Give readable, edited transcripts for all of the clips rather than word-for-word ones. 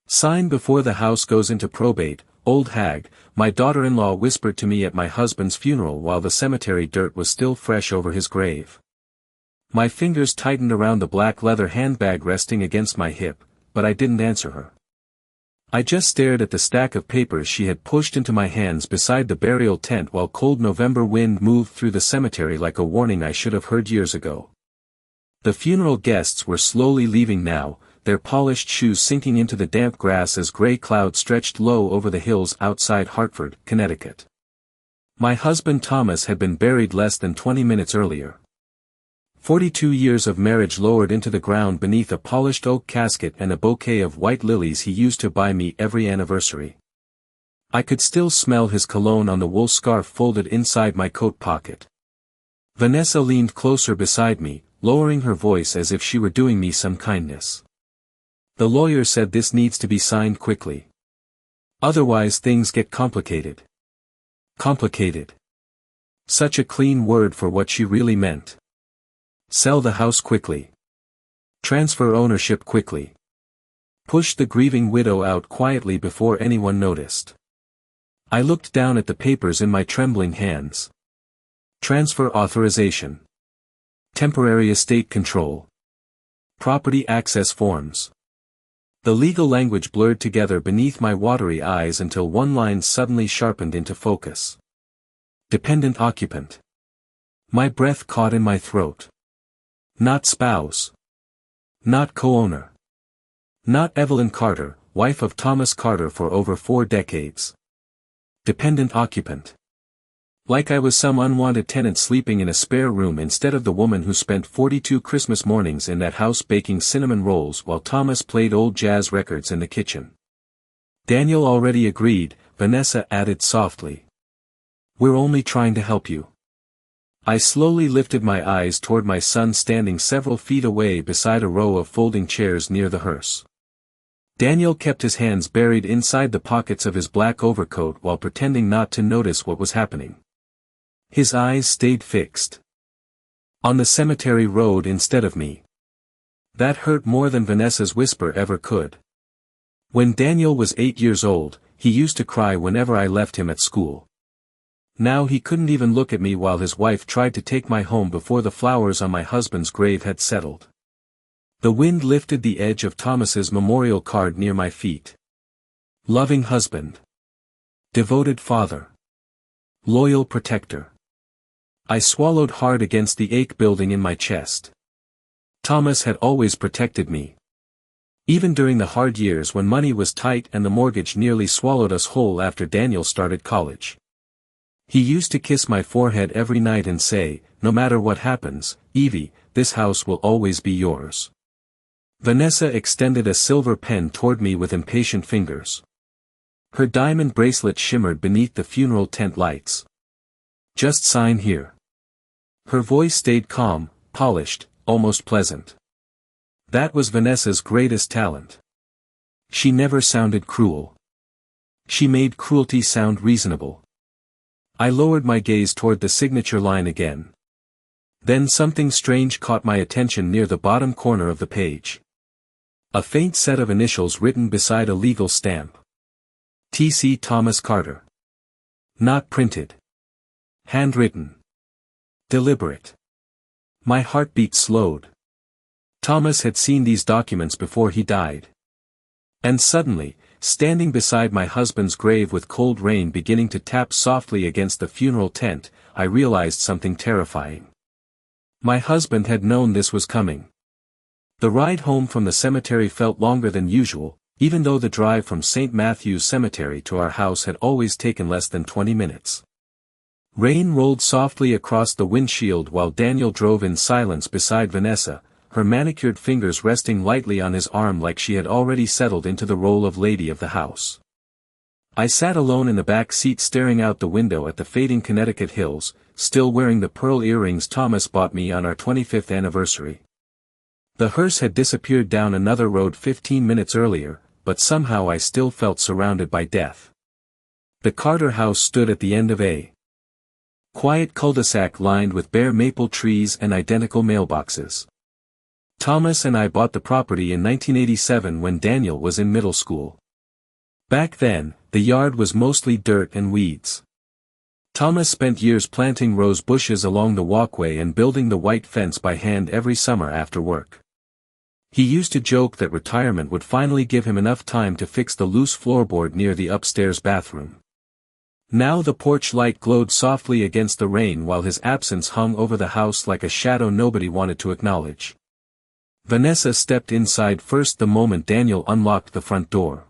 Sign before the house goes into probate, old hag, my daughter-in-law whispered to me at my husband's funeral while the cemetery dirt was still fresh over his grave. My fingers tightened around the black leather handbag resting against my hip, but I didn't answer her. I just stared at the stack of papers she had pushed into my hands beside the burial tent while cold November wind moved through the cemetery like a warning I should have heard years ago. The funeral guests were slowly leaving now, their polished shoes sinking into the damp grass as gray clouds stretched low over the hills outside Hartford, Connecticut. My husband Thomas had been buried less than 20 minutes earlier. 42 years of marriage lowered into the ground beneath a polished oak casket and a bouquet of white lilies he used to buy me every anniversary. I could still smell his cologne on the wool scarf folded inside my coat pocket. Vanessa leaned closer beside me, lowering her voice as if she were doing me some kindness. The lawyer said this needs to be signed quickly. Otherwise things get complicated. Complicated. Such a clean word for what she really meant. Sell the house quickly. Transfer ownership quickly. Push the grieving widow out quietly before anyone noticed. I looked down at the papers in my trembling hands. Transfer authorization. Temporary estate control. Property access forms. The legal language blurred together beneath my watery eyes until one line suddenly sharpened into focus. Dependent occupant. My breath caught in my throat. Not spouse. Not co-owner. Not Evelyn Carter, wife of Thomas Carter for over 4 decades. Dependent occupant. Like I was some unwanted tenant sleeping in a spare room instead of the woman who spent 42 Christmas mornings in that house baking cinnamon rolls while Thomas played old jazz records in the kitchen. Daniel already agreed, Vanessa added softly. We're only trying to help you. I slowly lifted my eyes toward my son standing several feet away beside a row of folding chairs near the hearse. Daniel kept his hands buried inside the pockets of his black overcoat while pretending not to notice what was happening. His eyes stayed fixed on the cemetery road instead of me. That hurt more than Vanessa's whisper ever could. When Daniel was 8 years old, he used to cry whenever I left him at school. Now he couldn't even look at me while his wife tried to take my home before the flowers on my husband's grave had settled. The wind lifted the edge of Thomas's memorial card near my feet. Loving husband. Devoted father. Loyal protector. I swallowed hard against the ache building in my chest. Thomas had always protected me. Even during the hard years when money was tight and the mortgage nearly swallowed us whole after Daniel started college. He used to kiss my forehead every night and say, no matter what happens, Evie, this house will always be yours. Vanessa extended a silver pen toward me with impatient fingers. Her diamond bracelet shimmered beneath the funeral tent lights. Just sign here. Her voice stayed calm, polished, almost pleasant. That was Vanessa's greatest talent. She never sounded cruel. She made cruelty sound reasonable. I lowered my gaze toward the signature line again. Then something strange caught my attention near the bottom corner of the page. A faint set of initials written beside a legal stamp. T.C. Thomas Carter. Not printed. Handwritten. Deliberate. My heartbeat slowed. Thomas had seen these documents before he died. And suddenly, standing beside my husband's grave with cold rain beginning to tap softly against the funeral tent, I realized something terrifying. My husband had known this was coming. The ride home from the cemetery felt longer than usual, even though the drive from St. Matthew's Cemetery to our house had always taken less than 20 minutes. Rain rolled softly across the windshield while Daniel drove in silence beside Vanessa, her manicured fingers resting lightly on his arm like she had already settled into the role of lady of the house. I sat alone in the back seat staring out the window at the fading Connecticut hills, still wearing the pearl earrings Thomas bought me on our 25th anniversary. The hearse had disappeared down another road 15 minutes earlier, but somehow I still felt surrounded by death. The Carter house stood at the end of a quiet cul-de-sac lined with bare maple trees and identical mailboxes. Thomas and I bought the property in 1987 when Daniel was in middle school. Back then, the yard was mostly dirt and weeds. Thomas spent years planting rose bushes along the walkway and building the white fence by hand every summer after work. He used to joke that retirement would finally give him enough time to fix the loose floorboard near the upstairs bathroom. Now the porch light glowed softly against the rain while his absence hung over the house like a shadow nobody wanted to acknowledge. Vanessa stepped inside first the moment Daniel unlocked the front door.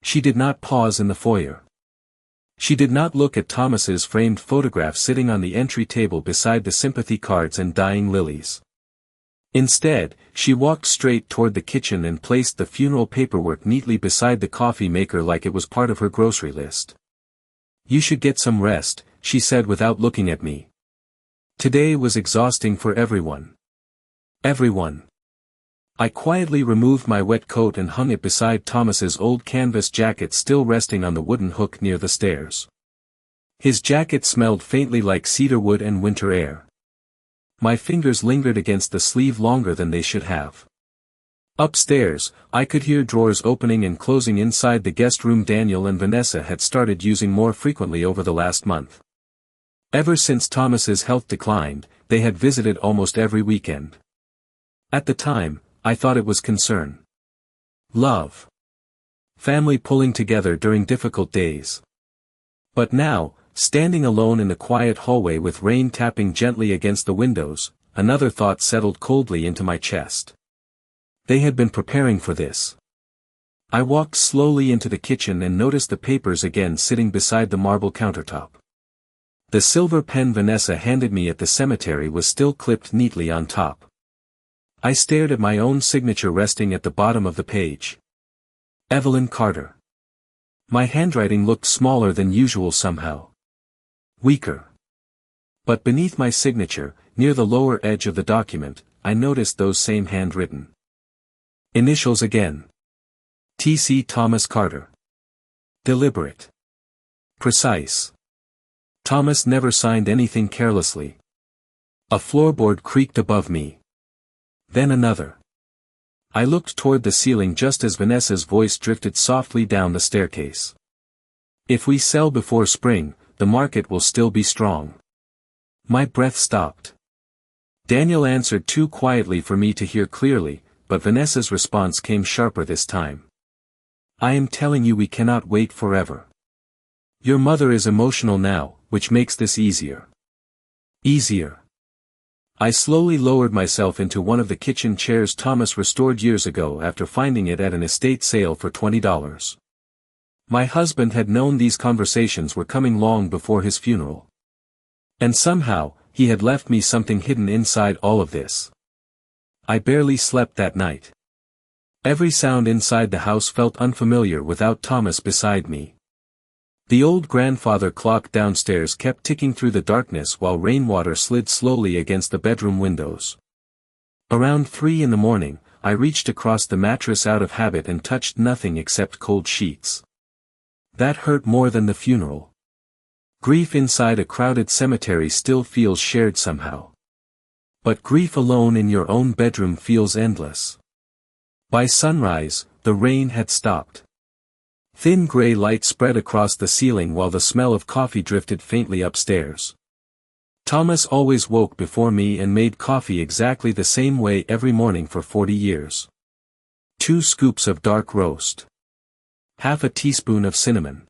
She did not pause in the foyer. She did not look at Thomas's framed photograph sitting on the entry table beside the sympathy cards and dying lilies. Instead, she walked straight toward the kitchen and placed the funeral paperwork neatly beside the coffee maker like it was part of her grocery list. "You should get some rest," she said without looking at me. Today was exhausting for everyone. Everyone. I quietly removed my wet coat and hung it beside Thomas's old canvas jacket still resting on the wooden hook near the stairs. His jacket smelled faintly like cedar wood and winter air. My fingers lingered against the sleeve longer than they should have. Upstairs, I could hear drawers opening and closing inside the guest room Daniel and Vanessa had started using more frequently over the last month. Ever since Thomas's health declined, they had visited almost every weekend. At the time, I thought it was concern. Love. Family pulling together during difficult days. But now, standing alone in the quiet hallway with rain tapping gently against the windows, another thought settled coldly into my chest. They had been preparing for this. I walked slowly into the kitchen and noticed the papers again sitting beside the marble countertop. The silver pen Vanessa handed me at the cemetery was still clipped neatly on top. I stared at my own signature resting at the bottom of the page. Evelyn Carter. My handwriting looked smaller than usual somehow. Weaker. But beneath my signature, near the lower edge of the document, I noticed those same handwritten initials again. T.C. Thomas Carter. Deliberate. Precise. Thomas never signed anything carelessly. A floorboard creaked above me. Then another. I looked toward the ceiling just as Vanessa's voice drifted softly down the staircase. "If we sell before spring, the market will still be strong." My breath stopped. Daniel answered too quietly for me to hear clearly, but Vanessa's response came sharper this time. "I am telling you we cannot wait forever. Your mother is emotional now, which makes this easier." Easier. I slowly lowered myself into one of the kitchen chairs Thomas restored years ago after finding it at an estate sale for $20. My husband had known these conversations were coming long before his funeral. And somehow, he had left me something hidden inside all of this. I barely slept that night. Every sound inside the house felt unfamiliar without Thomas beside me. The old grandfather clock downstairs kept ticking through the darkness while rainwater slid slowly against the bedroom windows. Around 3 in the morning, I reached across the mattress out of habit and touched nothing except cold sheets. That hurt more than the funeral. Grief inside a crowded cemetery still feels shared somehow. But grief alone in your own bedroom feels endless. By sunrise, the rain had stopped. Thin gray light spread across the ceiling while the smell of coffee drifted faintly upstairs. Thomas always woke before me and made coffee exactly the same way every morning for 40 years. 2 scoops of dark roast. Half a teaspoon of cinnamon.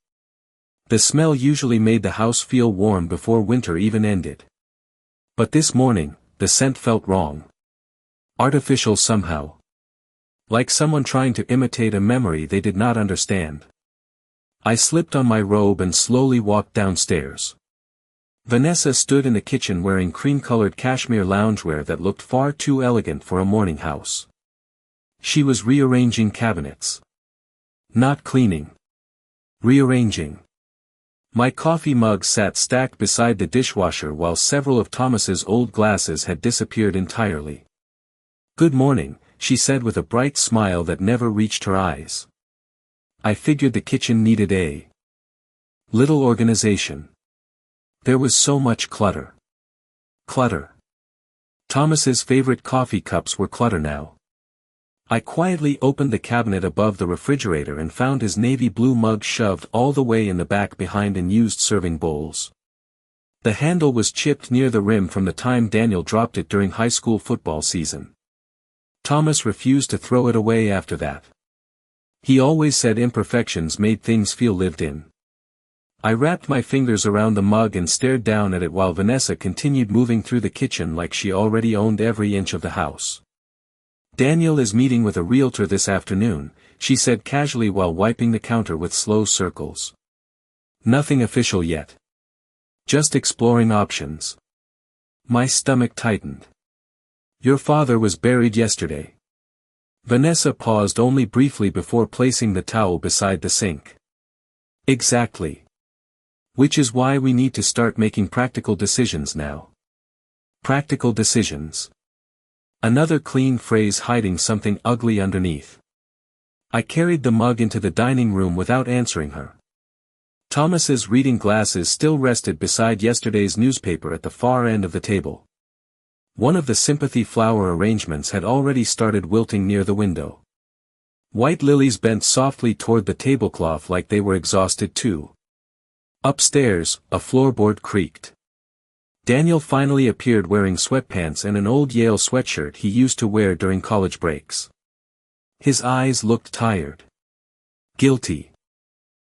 The smell usually made the house feel warm before winter even ended. But this morning, the scent felt wrong. Artificial somehow. Like someone trying to imitate a memory they did not understand. I slipped on my robe and slowly walked downstairs. Vanessa stood in the kitchen wearing cream-colored cashmere loungewear that looked far too elegant for a morning house. She was rearranging cabinets. Not cleaning. Rearranging. My coffee mug sat stacked beside the dishwasher while several of Thomas's old glasses had disappeared entirely. "Good morning," she said with a bright smile that never reached her eyes. I figured the kitchen needed a little organization. There was so much clutter. Clutter. Thomas's favorite coffee cups were clutter now. I quietly opened the cabinet above the refrigerator and found his navy blue mug shoved all the way in the back behind unused serving bowls. The handle was chipped near the rim from the time Daniel dropped it during high school football season. Thomas refused to throw it away after that. He always said imperfections made things feel lived in. I wrapped my fingers around the mug and stared down at it while Vanessa continued moving through the kitchen like she already owned every inch of the house. "Daniel is meeting with a realtor this afternoon," she said casually while wiping the counter with slow circles. "Nothing official yet. Just exploring options." My stomach tightened. "Your father was buried yesterday." Vanessa paused only briefly before placing the towel beside the sink. "Exactly. Which is why we need to start making practical decisions now." Practical decisions. Another clean phrase hiding something ugly underneath. I carried the mug into the dining room without answering her. Thomas's reading glasses still rested beside yesterday's newspaper at the far end of the table. One of the sympathy flower arrangements had already started wilting near the window. White lilies bent softly toward the tablecloth like they were exhausted too. Upstairs, a floorboard creaked. Daniel finally appeared wearing sweatpants and an old Yale sweatshirt he used to wear during college breaks. His eyes looked tired. Guilty.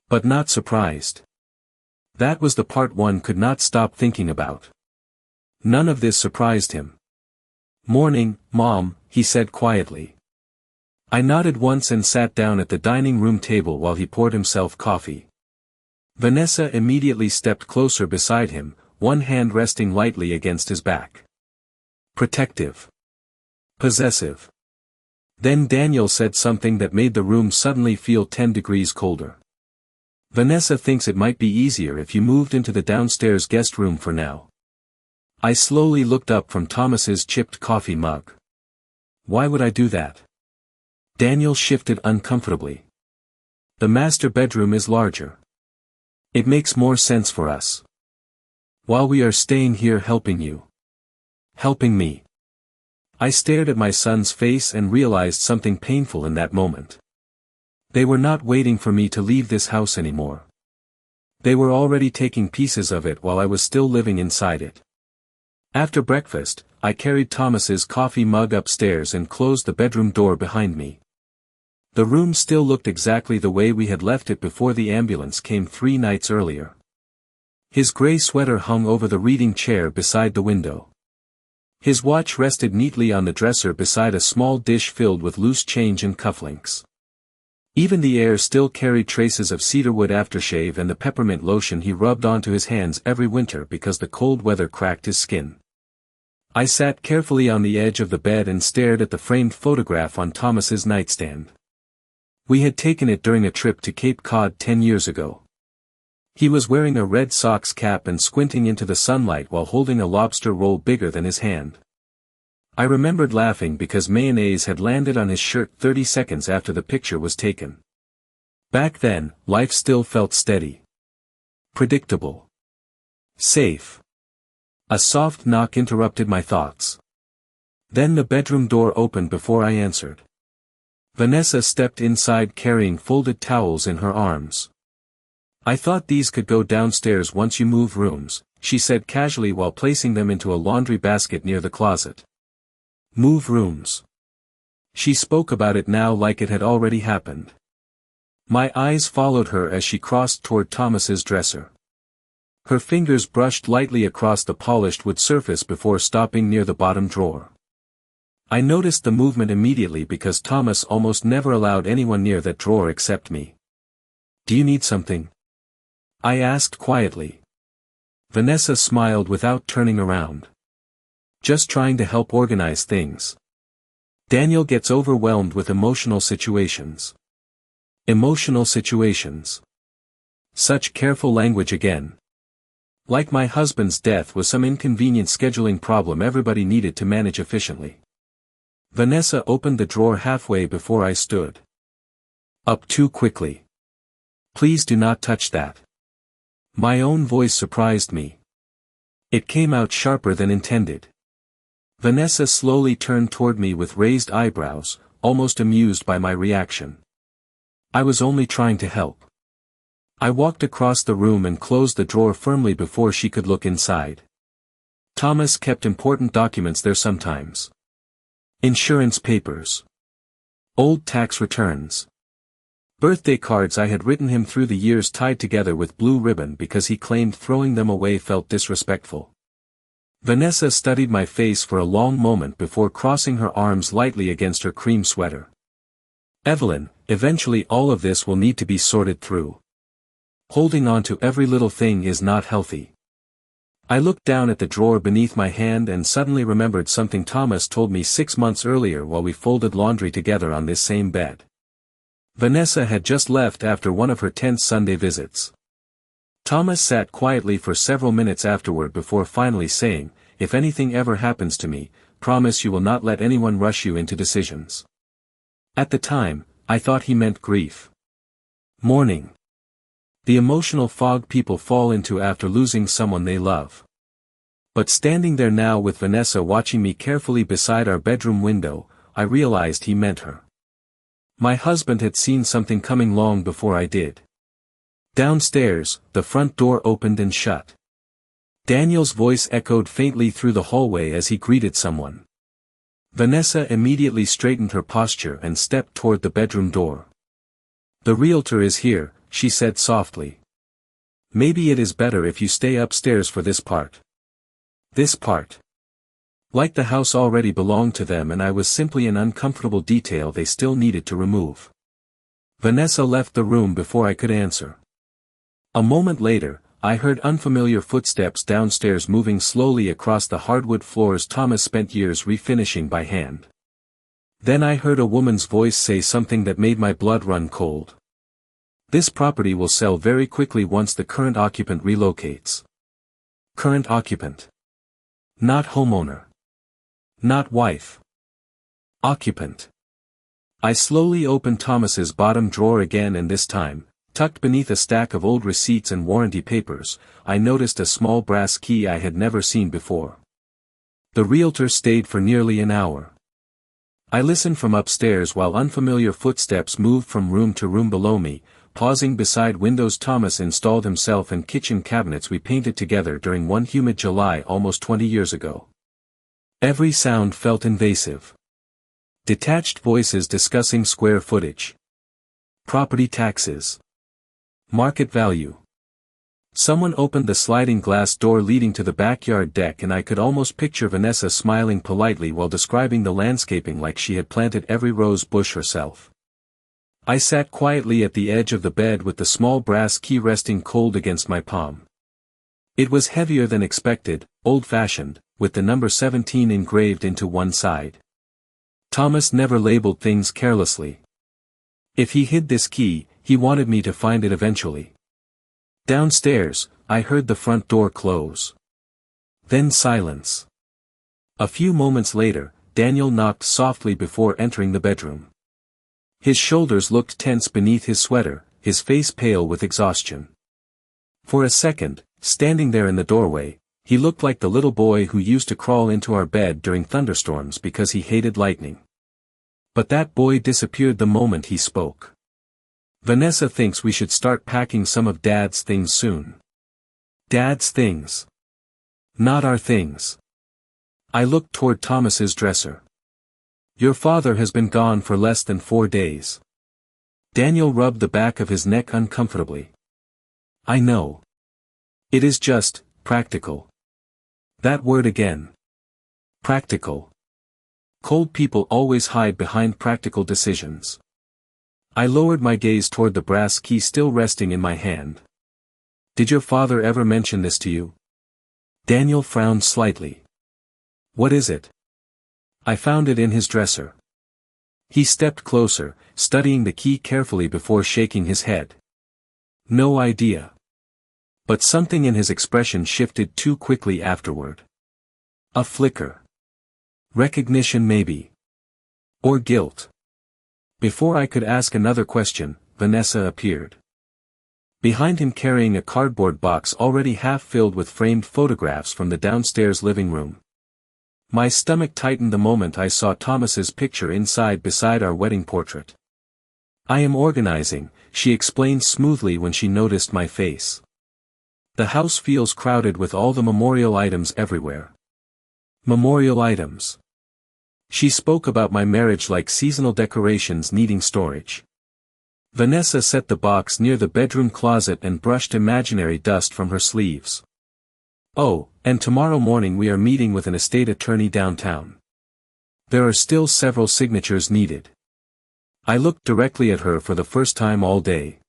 But not surprised. That was the part one could not stop thinking about. None of this surprised him. "Morning, Mom," he said quietly. I nodded once and sat down at the dining room table while he poured himself coffee. Vanessa immediately stepped closer beside him, one hand resting lightly against his back. Protective. Possessive. Then Daniel said something that made the room suddenly feel 10 degrees colder. "Vanessa thinks it might be easier if you moved into the downstairs guest room for now." I slowly looked up from Thomas's chipped coffee mug. "Why would I do that?" Daniel shifted uncomfortably. "The master bedroom is larger. It makes more sense for us. While we are staying here helping you." "Helping me?" I stared at my son's face and realized something painful in that moment. They were not waiting for me to leave this house anymore. They were already taking pieces of it while I was still living inside it. After breakfast, I carried Thomas's coffee mug upstairs and closed the bedroom door behind me. The room still looked exactly the way we had left it before the ambulance came 3 nights earlier. His gray sweater hung over the reading chair beside the window. His watch rested neatly on the dresser beside a small dish filled with loose change and cufflinks. Even the air still carried traces of cedarwood aftershave and the peppermint lotion he rubbed onto his hands every winter because the cold weather cracked his skin. I sat carefully on the edge of the bed and stared at the framed photograph on Thomas's nightstand. We had taken it during a trip to Cape Cod 10 years ago. He was wearing a Red Sox cap and squinting into the sunlight while holding a lobster roll bigger than his hand. I remembered laughing because mayonnaise had landed on his shirt 30 seconds after the picture was taken. Back then, life still felt steady. Predictable. Safe. A soft knock interrupted my thoughts. Then the bedroom door opened before I answered. Vanessa stepped inside carrying folded towels in her arms. "I thought these could go downstairs once you move rooms," she said casually while placing them into a laundry basket near the closet. Move rooms. She spoke about it now like it had already happened. My eyes followed her as she crossed toward Thomas's dresser. Her fingers brushed lightly across the polished wood surface before stopping near the bottom drawer. I noticed the movement immediately because Thomas almost never allowed anyone near that drawer except me. "Do you need something?" I asked quietly. Vanessa smiled without turning around. "Just trying to help organize things. Daniel gets overwhelmed with emotional situations." Emotional situations. Such careful language again. Like my husband's death was some inconvenient scheduling problem everybody needed to manage efficiently. Vanessa opened the drawer halfway before I stood up too quickly. "Please do not touch that." My own voice surprised me. It came out sharper than intended. Vanessa slowly turned toward me with raised eyebrows, almost amused by my reaction. I was only trying to help. I walked across the room and closed the drawer firmly before she could look inside. Thomas kept important documents there sometimes. Insurance papers. Old tax returns. Birthday cards I had written him through the years tied together with blue ribbon because he claimed throwing them away felt disrespectful. Vanessa studied my face for a long moment before crossing her arms lightly against her cream sweater. Evelyn, eventually all of this will need to be sorted through. Holding on to every little thing is not healthy. I looked down at the drawer beneath my hand and suddenly remembered something Thomas told me 6 months earlier while we folded laundry together on this same bed. Vanessa had just left after one of her 10th Sunday visits. Thomas sat quietly for several minutes afterward before finally saying, "If anything ever happens to me, promise you will not let anyone rush you into decisions." At the time, I thought he meant grief. Mourning. The emotional fog people fall into after losing someone they love. But standing there now with Vanessa watching me carefully beside our bedroom window, I realized he meant her. My husband had seen something coming long before I did. Downstairs, the front door opened and shut. Daniel's voice echoed faintly through the hallway as he greeted someone. Vanessa immediately straightened her posture and stepped toward the bedroom door. "The realtor is here," she said softly. "Maybe it is better if you stay upstairs for this part." This part. Like the house already belonged to them and I was simply an uncomfortable detail they still needed to remove. Vanessa left the room before I could answer. A moment later, I heard unfamiliar footsteps downstairs moving slowly across the hardwood floors Thomas spent years refinishing by hand. Then I heard a woman's voice say something that made my blood run cold. "This property will sell very quickly once the current occupant relocates." Current occupant. Not homeowner. Not wife. Occupant. I slowly opened Thomas's bottom drawer again and this time, tucked beneath a stack of old receipts and warranty papers, I noticed a small brass key I had never seen before. The realtor stayed for nearly an hour. I listened from upstairs while unfamiliar footsteps moved from room to room below me, pausing beside windows Thomas installed himself and kitchen cabinets we painted together during one humid July almost 20 years ago. Every sound felt invasive. Detached voices discussing square footage. Property taxes. Market value. Someone opened the sliding glass door leading to the backyard deck and I could almost picture Vanessa smiling politely while describing the landscaping like she had planted every rose bush herself. I sat quietly at the edge of the bed with the small brass key resting cold against my palm. It was heavier than expected, old-fashioned, with the number 17 engraved into one side. Thomas never labeled things carelessly. If he hid this key, he wanted me to find it eventually. Downstairs, I heard the front door close. Then silence. A few moments later, Daniel knocked softly before entering the bedroom. His shoulders looked tense beneath his sweater, his face pale with exhaustion. For a second, standing there in the doorway, he looked like the little boy who used to crawl into our bed during thunderstorms because he hated lightning. But that boy disappeared the moment he spoke. "Vanessa thinks we should start packing some of Dad's things soon." Dad's things. Not our things. I looked toward Thomas's dresser. "Your father has been gone for less than 4 days." Daniel rubbed the back of his neck uncomfortably. "I know. It is just, practical." That word again. Practical. Cold people always hide behind practical decisions. I lowered my gaze toward the brass key still resting in my hand. "Did your father ever mention this to you?" Daniel frowned slightly. "What is it?" "I found it in his dresser." He stepped closer, studying the key carefully before shaking his head. "No idea." But something in his expression shifted too quickly afterward. A flicker. Recognition maybe. Or guilt. Before I could ask another question, Vanessa appeared. Behind him carrying a cardboard box already half filled with framed photographs from the downstairs living room. My stomach tightened the moment I saw Thomas's picture beside our wedding portrait. "I am organizing," she explained smoothly when she noticed my face. "The house feels crowded with all the memorial items everywhere." Memorial items. She spoke about my marriage like seasonal decorations needing storage. Vanessa set the box near the bedroom closet and brushed imaginary dust from her sleeves. "Oh, and tomorrow morning we are meeting with an estate attorney downtown. There are still several signatures needed." I looked directly at her for the first time all day.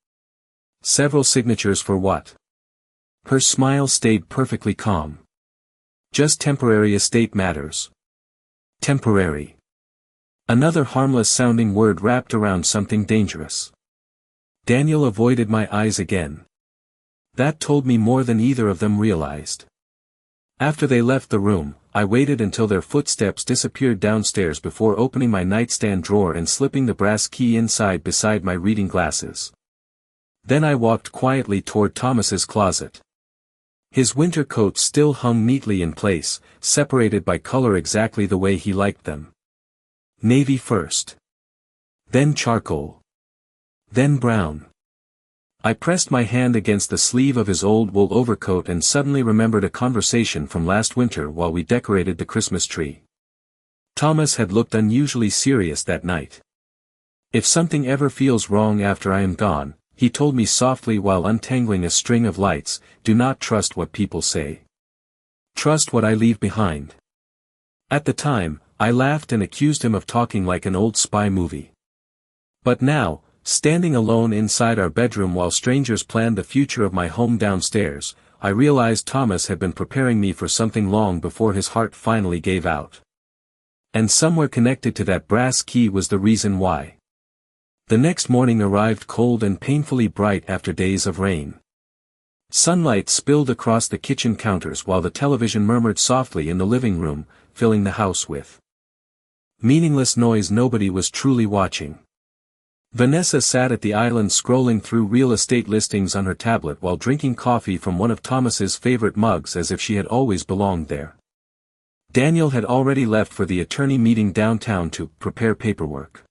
"Several signatures for what?" Her smile stayed perfectly calm. "Just temporary estate matters." Temporary. Another harmless-sounding word wrapped around something dangerous. Daniel avoided my eyes again. That told me more than either of them realized. After they left the room, I waited until their footsteps disappeared downstairs before opening my nightstand drawer and slipping the brass key inside beside my reading glasses. Then I walked quietly toward Thomas's closet. His winter coats still hung neatly in place, separated by color exactly the way he liked them. Navy first. Then charcoal. Then brown. I pressed my hand against the sleeve of his old wool overcoat and suddenly remembered a conversation from last winter while we decorated the Christmas tree. Thomas had looked unusually serious that night. "If something ever feels wrong after I am gone," he told me softly while untangling a string of lights, "do not trust what people say. Trust what I leave behind." At the time, I laughed and accused him of talking like an old spy movie. But now, standing alone inside our bedroom while strangers planned the future of my home downstairs, I realized Thomas had been preparing me for something long before his heart finally gave out. And somewhere connected to that brass key was the reason why. The next morning arrived cold and painfully bright after days of rain. Sunlight spilled across the kitchen counters while the television murmured softly in the living room, filling the house with meaningless noise nobody was truly watching. Vanessa sat at the island scrolling through real estate listings on her tablet while drinking coffee from one of Thomas's favorite mugs as if she had always belonged there. Daniel had already left for the attorney meeting downtown to prepare paperwork.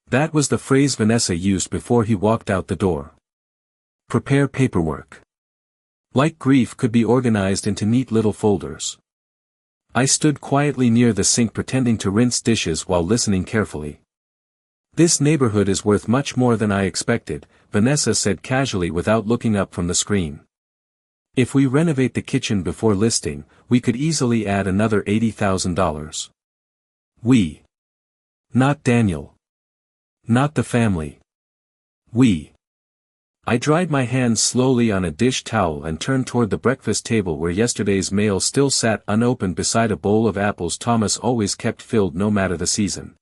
That was the phrase Vanessa used before he walked out the door. Prepare paperwork. Like grief could be organized into neat little folders. I stood quietly near the sink pretending to rinse dishes while listening carefully. "This neighborhood is worth much more than I expected," Vanessa said casually without looking up from the screen. "If we renovate the kitchen before listing, we could easily add another $80,000. We. Not Daniel. Not the family. We." I dried my hands slowly on a dish towel and turned toward the breakfast table where yesterday's mail still sat unopened beside a bowl of apples Thomas always kept filled no matter the season.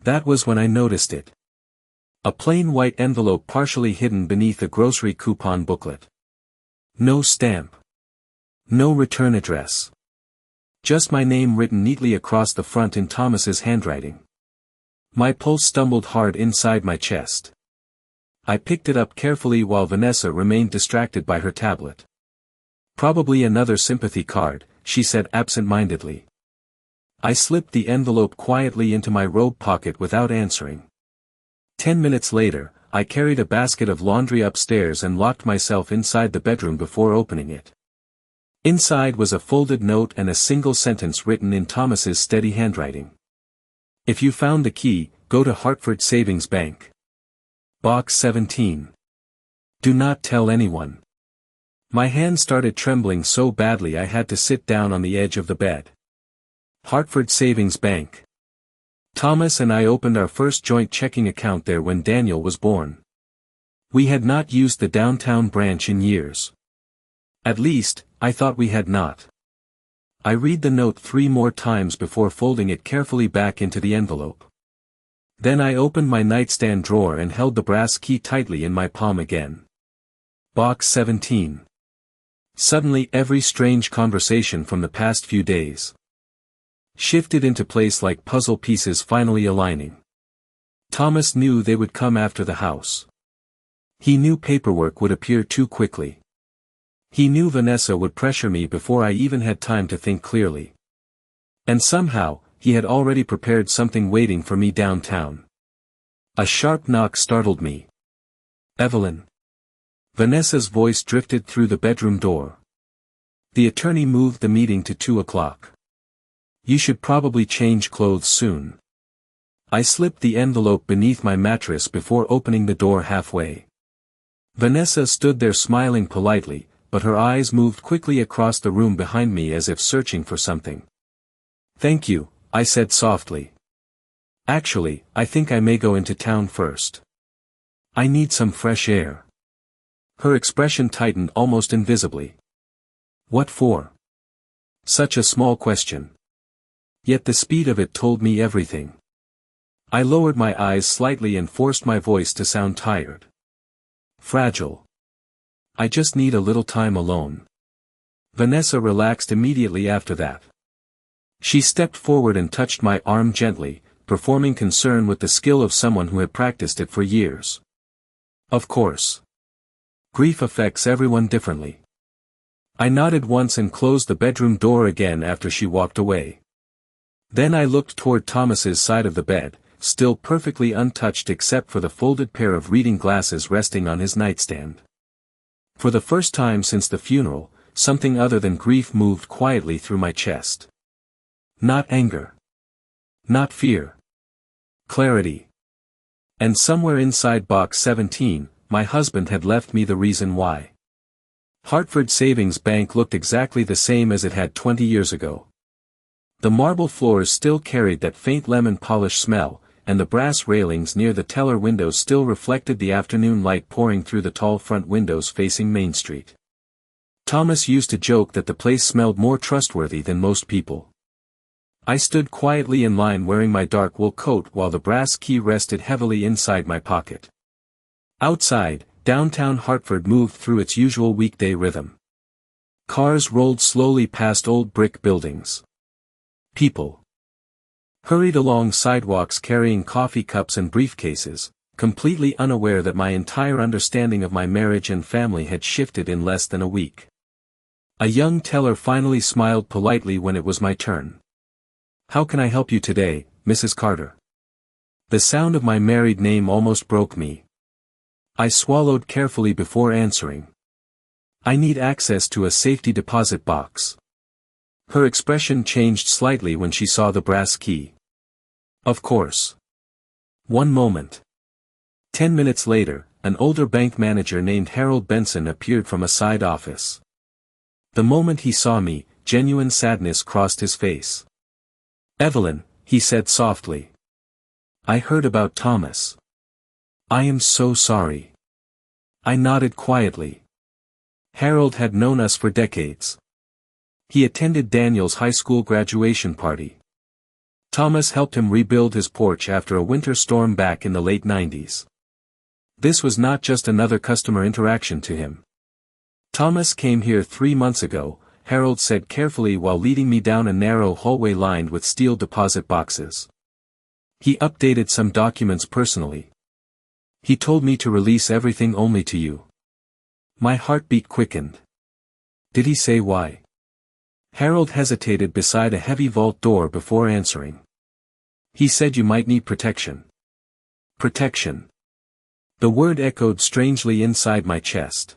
That was when I noticed it. A plain white envelope partially hidden beneath a grocery coupon booklet. No stamp. No return address. Just my name written neatly across the front in Thomas's handwriting. My pulse stumbled hard inside my chest. I picked it up carefully while Vanessa remained distracted by her tablet. "Probably another sympathy card," she said absent-mindedly. I slipped the envelope quietly into my robe pocket without answering. 10 minutes later, I carried a basket of laundry upstairs and locked myself inside the bedroom before opening it. Inside was a folded note and a single sentence written in Thomas's steady handwriting. "If you found the key, go to Hartford Savings Bank. Box 17. Do not tell anyone." My hand started trembling so badly I had to sit down on the edge of the bed. Hartford Savings Bank. Thomas and I opened our first joint checking account there when Daniel was born. We had not used the downtown branch in years. At least, I thought we had not. I read the note 3 more times before folding it carefully back into the envelope. Then I opened my nightstand drawer and held the brass key tightly in my palm again. Box 17. Suddenly every strange conversation from the past few days shifted into place like puzzle pieces finally aligning. Thomas knew they would come after the house. He knew paperwork would appear too quickly. He knew Vanessa would pressure me before I even had time to think clearly. And somehow, he had already prepared something waiting for me downtown. A sharp knock startled me. "Evelyn." Vanessa's voice drifted through the bedroom door. "The attorney moved the meeting to 2 o'clock. You should probably change clothes soon." I slipped the envelope beneath my mattress before opening the door halfway. Vanessa stood there smiling politely, but her eyes moved quickly across the room behind me as if searching for something. "Thank you," I said softly. "Actually, I think I may go into town first. I need some fresh air." Her expression tightened almost invisibly. "What for?" Such a small question. Yet the speed of it told me everything. I lowered my eyes slightly and forced my voice to sound tired. "Fragile. I just need a little time alone." Vanessa relaxed immediately after that. She stepped forward and touched my arm gently, performing concern with the skill of someone who had practiced it for years. "Of course. Grief affects everyone differently." I nodded once and closed the bedroom door again after she walked away. Then I looked toward Thomas's side of the bed, still perfectly untouched except for the folded pair of reading glasses resting on his nightstand. For the first time since the funeral, something other than grief moved quietly through my chest. Not anger. Not fear. Clarity. And somewhere inside box 17, my husband had left me the reason why. Hartford Savings Bank looked exactly the same as it had 20 years ago. The marble floors still carried that faint lemon polish smell, and the brass railings near the teller windows still reflected the afternoon light pouring through the tall front windows facing Main Street. Thomas used to joke that the place smelled more trustworthy than most people. I stood quietly in line wearing my dark wool coat while the brass key rested heavily inside my pocket. Outside, downtown Hartford moved through its usual weekday rhythm. Cars rolled slowly past old brick buildings. People hurried along sidewalks carrying coffee cups and briefcases, completely unaware that my entire understanding of my marriage and family had shifted in less than a week. A young teller finally smiled politely when it was my turn. "How can I help you today, Mrs. Carter?" The sound of my married name almost broke me. I swallowed carefully before answering. "I need access to a safety deposit box." Her expression changed slightly when she saw the brass key. "Of course. One moment." 10 minutes later, an older bank manager named Harold Benson appeared from a side office. The moment he saw me, genuine sadness crossed his face. "Evelyn," he said softly. "I heard about Thomas. I am so sorry." I nodded quietly. Harold had known us for decades. He attended Daniel's high school graduation party. Thomas helped him rebuild his porch after a winter storm back in the late 90s. This was not just another customer interaction to him. "Thomas came here 3 months ago," Harold said carefully while leading me down a narrow hallway lined with steel deposit boxes. "He updated some documents personally. He told me to release everything only to you." My heartbeat quickened. "Did he say why?" Harold hesitated beside a heavy vault door before answering. "He said you might need protection." Protection. The word echoed strangely inside my chest.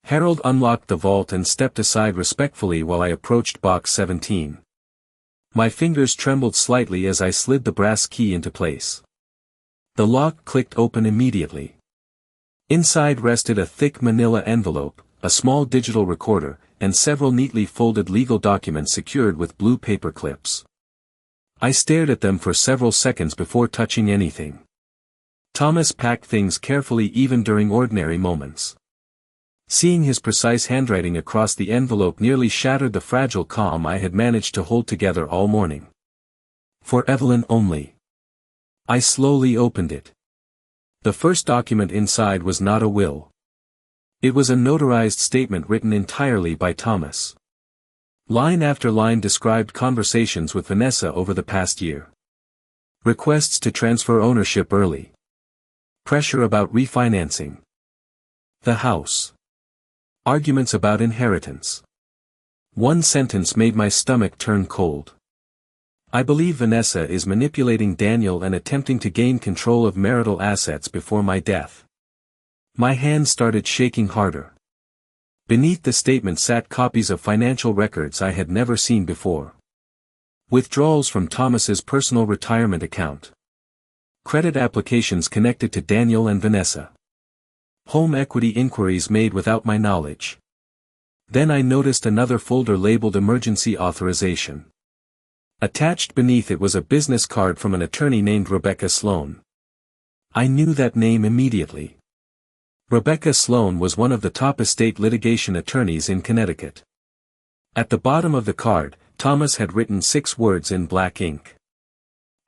Harold unlocked the vault and stepped aside respectfully while I approached box 17. My fingers trembled slightly as I slid the brass key into place. The lock clicked open immediately. Inside rested a thick manila envelope, a small digital recorder, and several neatly folded legal documents secured with blue paper clips. I stared at them for several seconds before touching anything. Thomas packed things carefully even during ordinary moments. Seeing his precise handwriting across the envelope nearly shattered the fragile calm I had managed to hold together all morning. "For Evelyn only." I slowly opened it. The first document inside was not a will. It was a notarized statement written entirely by Thomas. Line after line described conversations with Vanessa over the past year. Requests to transfer ownership early. Pressure about refinancing the house. Arguments about inheritance. One sentence made my stomach turn cold. I believe Vanessa is manipulating Daniel and attempting to gain control of marital assets before my death. My hand started shaking harder. Beneath the statement sat copies of financial records I had never seen before. Withdrawals from Thomas's personal retirement account. Credit applications connected to Daniel and Vanessa. Home equity inquiries made without my knowledge. Then I noticed another folder labeled emergency authorization. Attached beneath it was a business card from an attorney named Rebecca Sloan. I knew that name immediately. Rebecca Sloan was one of the top estate litigation attorneys in Connecticut. At the bottom of the card, Thomas had written 6 words in black ink.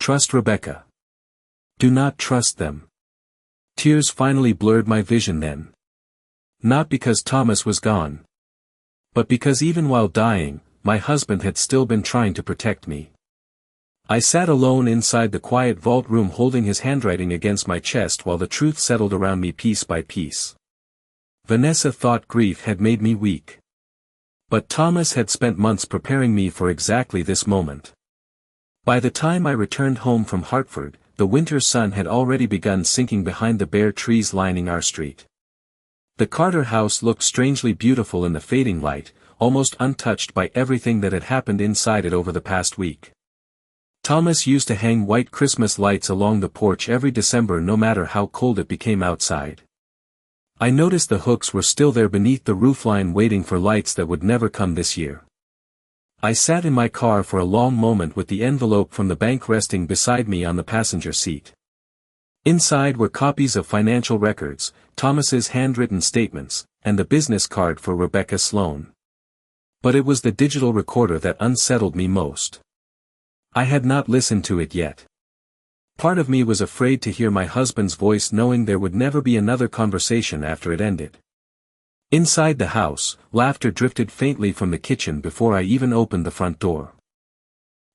Trust Rebecca. Do not trust them. Tears finally blurred my vision then. Not because Thomas was gone. But because even while dying, my husband had still been trying to protect me. I sat alone inside the quiet vault room holding his handwriting against my chest while the truth settled around me piece by piece. Vanessa thought grief had made me weak. But Thomas had spent months preparing me for exactly this moment. By the time I returned home from Hartford, the winter sun had already begun sinking behind the bare trees lining our street. The Carter house looked strangely beautiful in the fading light, almost untouched by everything that had happened inside it over the past week. Thomas used to hang white Christmas lights along the porch every December no matter how cold it became outside. I noticed the hooks were still there beneath the roofline waiting for lights that would never come this year. I sat in my car for a long moment with the envelope from the bank resting beside me on the passenger seat. Inside were copies of financial records, Thomas's handwritten statements, and the business card for Rebecca Sloan. But it was the digital recorder that unsettled me most. I had not listened to it yet. Part of me was afraid to hear my husband's voice knowing there would never be another conversation after it ended. Inside the house, laughter drifted faintly from the kitchen before I even opened the front door.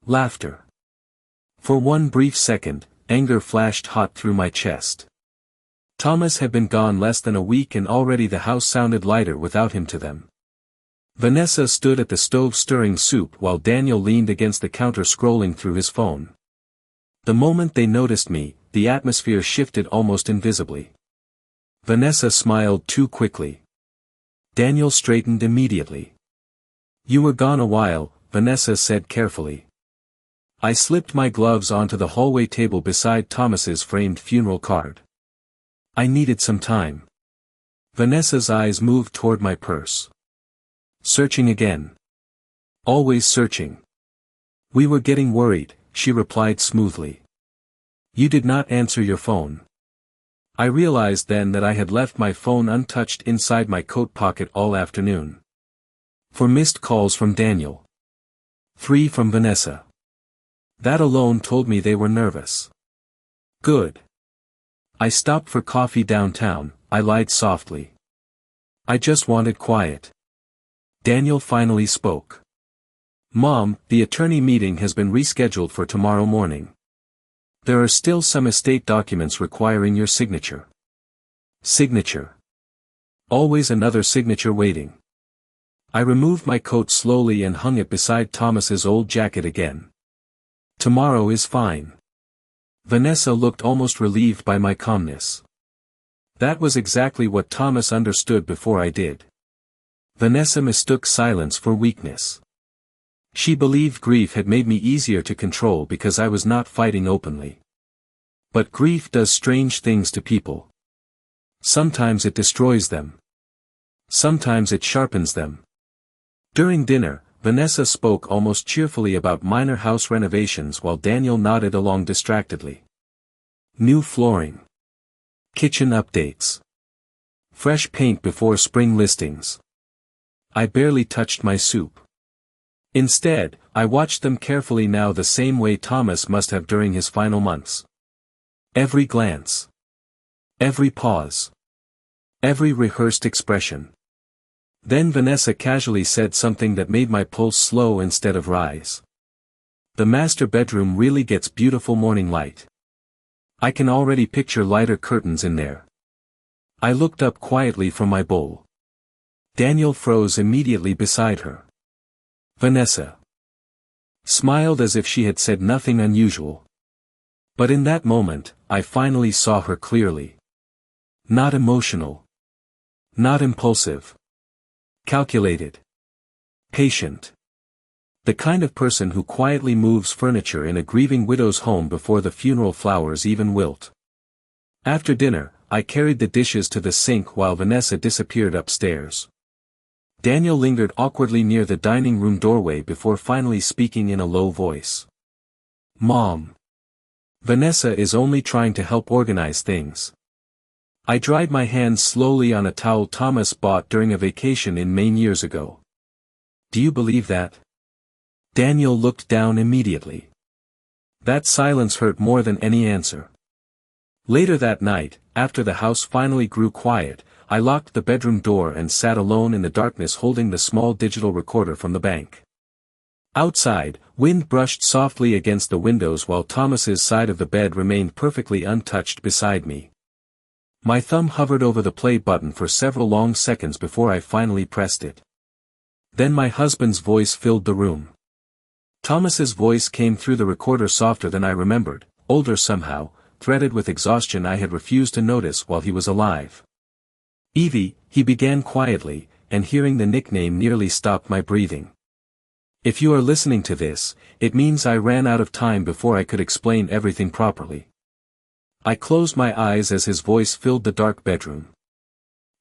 Laughter. For one brief second, anger flashed hot through my chest. Thomas had been gone less than a week and already the house sounded lighter without him to them. Vanessa stood at the stove stirring soup while Daniel leaned against the counter scrolling through his phone. The moment they noticed me, the atmosphere shifted almost invisibly. Vanessa smiled too quickly. Daniel straightened immediately. You were gone a while, Vanessa said carefully. I slipped my gloves onto the hallway table beside Thomas's framed funeral card. I needed some time. Vanessa's eyes moved toward my purse. Searching again. Always searching. We were getting worried, she replied smoothly. You did not answer your phone. I realized then that I had left my phone untouched inside my coat pocket all afternoon. 4 missed calls from Daniel. 3 from Vanessa. That alone told me they were nervous. Good. I stopped for coffee downtown, I lied softly. I just wanted quiet. Daniel finally spoke. Mom, the attorney meeting has been rescheduled for tomorrow morning. There are still some estate documents requiring your signature. Signature. Always another signature waiting. I removed my coat slowly and hung it beside Thomas's old jacket again. Tomorrow is fine. Vanessa looked almost relieved by my calmness. That was exactly what Thomas understood before I did. Vanessa mistook silence for weakness. She believed grief had made me easier to control because I was not fighting openly. But grief does strange things to people. Sometimes it destroys them. Sometimes it sharpens them. During dinner, Vanessa spoke almost cheerfully about minor house renovations while Daniel nodded along distractedly. New flooring. Kitchen updates. Fresh paint before spring listings. I barely touched my soup. Instead, I watched them carefully now the same way Thomas must have during his final months. Every glance. Every pause. Every rehearsed expression. Then Vanessa casually said something that made my pulse slow instead of rise. The master bedroom really gets beautiful morning light. I can already picture lighter curtains in there. I looked up quietly from my bowl. Daniel froze immediately beside her. Vanessa. Smiled as if she had said nothing unusual. But in that moment, I finally saw her clearly. Not emotional. Not impulsive. Calculated. Patient. The kind of person who quietly moves furniture in a grieving widow's home before the funeral flowers even wilt. After dinner, I carried the dishes to the sink while Vanessa disappeared upstairs. Daniel lingered awkwardly near the dining room doorway before finally speaking in a low voice. "Mom. Vanessa is only trying to help organize things." I dried my hands slowly on a towel Thomas bought during a vacation in Maine years ago. "Do you believe that?" Daniel looked down immediately. That silence hurt more than any answer. Later that night, after the house finally grew quiet, I locked the bedroom door and sat alone in the darkness holding the small digital recorder from the bank. Outside, wind brushed softly against the windows while Thomas's side of the bed remained perfectly untouched beside me. My thumb hovered over the play button for several long seconds before I finally pressed it. Then my husband's voice filled the room. Thomas's voice came through the recorder softer than I remembered, older somehow, threaded with exhaustion I had refused to notice while he was alive. "Evie," he began quietly, and hearing the nickname nearly stopped my breathing. "If you are listening to this, it means I ran out of time before I could explain everything properly." I closed my eyes as his voice filled the dark bedroom.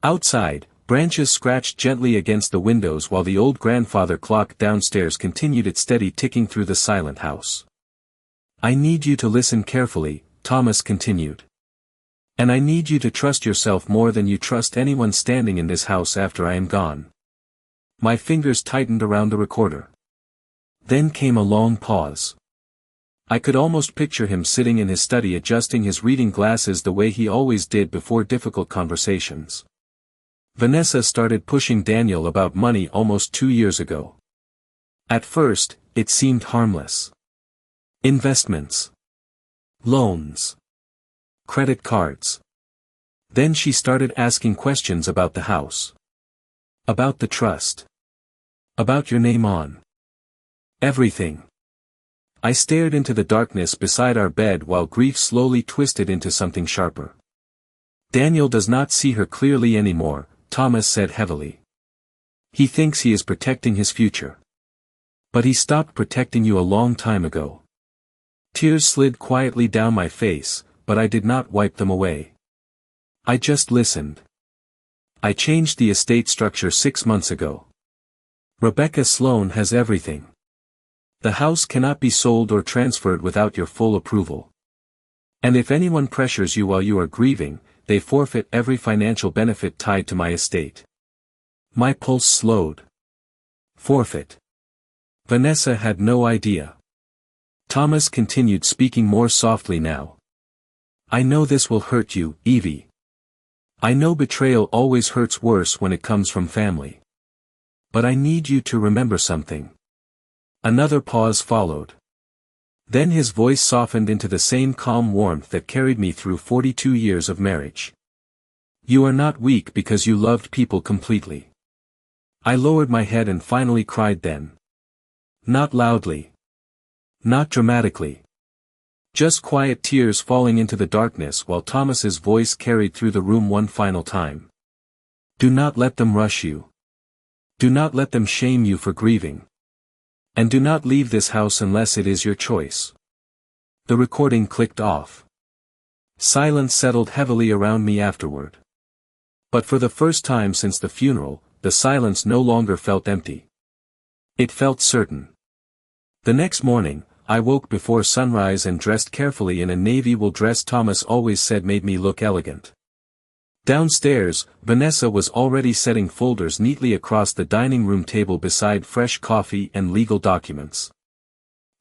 Outside, branches scratched gently against the windows while the old grandfather clock downstairs continued its steady ticking through the silent house. "I need you to listen carefully," Thomas continued. "And I need you to trust yourself more than you trust anyone standing in this house after I am gone." My fingers tightened around the recorder. Then came a long pause. I could almost picture him sitting in his study adjusting his reading glasses the way he always did before difficult conversations. "Vanessa started pushing Daniel about money almost 2 years ago. At first, it seemed harmless. Investments. Loans. Credit cards. Then she started asking questions about the house. About the trust. About your name on everything." I stared into the darkness beside our bed while grief slowly twisted into something sharper. "Daniel does not see her clearly anymore," Thomas said heavily. "He thinks he is protecting his future. But he stopped protecting you a long time ago." Tears slid quietly down my face, but I did not wipe them away. I just listened. "I changed the estate structure 6 months ago. Rebecca Sloan has everything. The house cannot be sold or transferred without your full approval. And if anyone pressures you while you are grieving, they forfeit every financial benefit tied to my estate." My pulse slowed. Forfeit. Vanessa had no idea. Thomas continued speaking more softly now. "I know this will hurt you, Evie. I know betrayal always hurts worse when it comes from family. But I need you to remember something." Another pause followed. Then his voice softened into the same calm warmth that carried me through 42 years of marriage. "You are not weak because you loved people completely." I lowered my head and finally cried then. Not loudly. Not dramatically. Just quiet tears falling into the darkness while Thomas's voice carried through the room one final time. "Do not let them rush you. Do not let them shame you for grieving. And do not leave this house unless it is your choice." The recording clicked off. Silence settled heavily around me afterward. But for the first time since the funeral, the silence no longer felt empty. It felt certain. The next morning, I woke before sunrise and dressed carefully in a navy wool dress Thomas always said made me look elegant. Downstairs, Vanessa was already setting folders neatly across the dining room table beside fresh coffee and legal documents.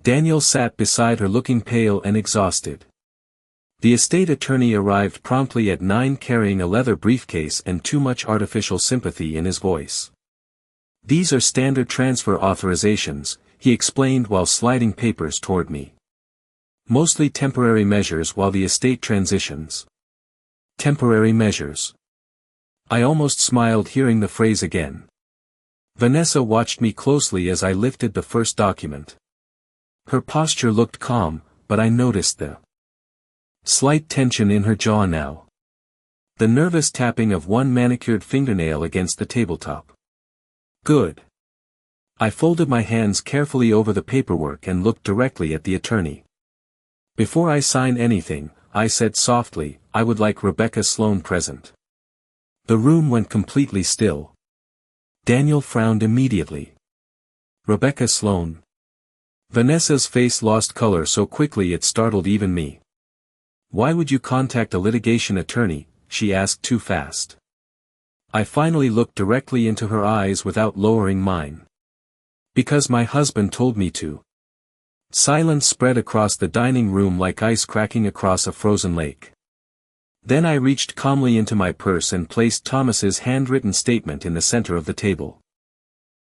Daniel sat beside her looking pale and exhausted. The estate attorney arrived promptly at 9 carrying a leather briefcase and too much artificial sympathy in his voice. "These are standard transfer authorizations," he explained while sliding papers toward me. "Mostly temporary measures while the estate transitions." Temporary measures. I almost smiled hearing the phrase again. Vanessa watched me closely as I lifted the first document. Her posture looked calm, but I noticed the slight tension in her jaw now. The nervous tapping of one manicured fingernail against the tabletop. Good. I folded my hands carefully over the paperwork and looked directly at the attorney. Before I sign anything, I said softly, I would like Rebecca Sloane present. The room went completely still. Daniel frowned immediately. Rebecca Sloane. Vanessa's face lost color so quickly it startled even me. Why would you contact a litigation attorney? She asked too fast. I finally looked directly into her eyes without lowering mine. Because my husband told me to. Silence spread across the dining room like ice cracking across a frozen lake. Then I reached calmly into my purse and placed Thomas's handwritten statement in the center of the table.